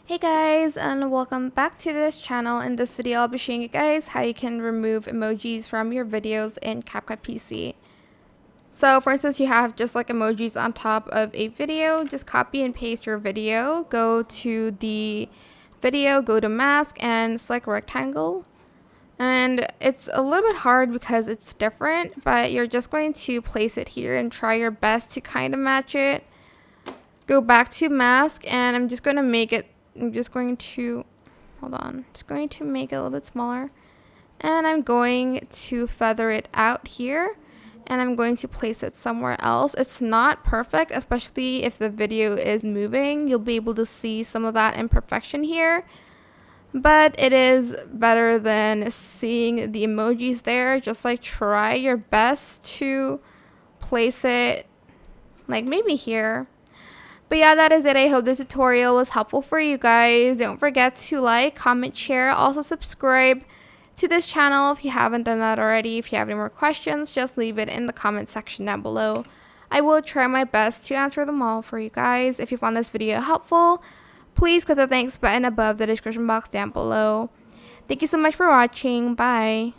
Hey guys, and welcome back to this channel. In this video I'll be showing you guys how you can remove emojis from your videos in CapCut PC. So for instance, you have just like emojis on top of a video, just copy and paste your video, go to the video, go to mask and select rectangle. And it's a little bit hard because it's different, but you're just going to place it here and try your best to kind of match it. Go back to mask and I'm just going to make it just going to make it a little bit smaller, and I'm going to feather it out here, and I'm going to place it somewhere else. It's not perfect, especially if the video is moving. You'll be able to see some of that imperfection here, but it is better than seeing the emojis there. Just like try your best to place it like maybe here. But yeah, that is it. I hope this tutorial was helpful for you guys. Don't forget to like, comment, share. Also subscribe to this channel if you haven't done that already. If you have any more questions, just leave it in the comment section down below. I will try my best to answer them all for you guys. If you found this video helpful, please click the thanks button above the description box down below. Thank you so much for watching. Bye.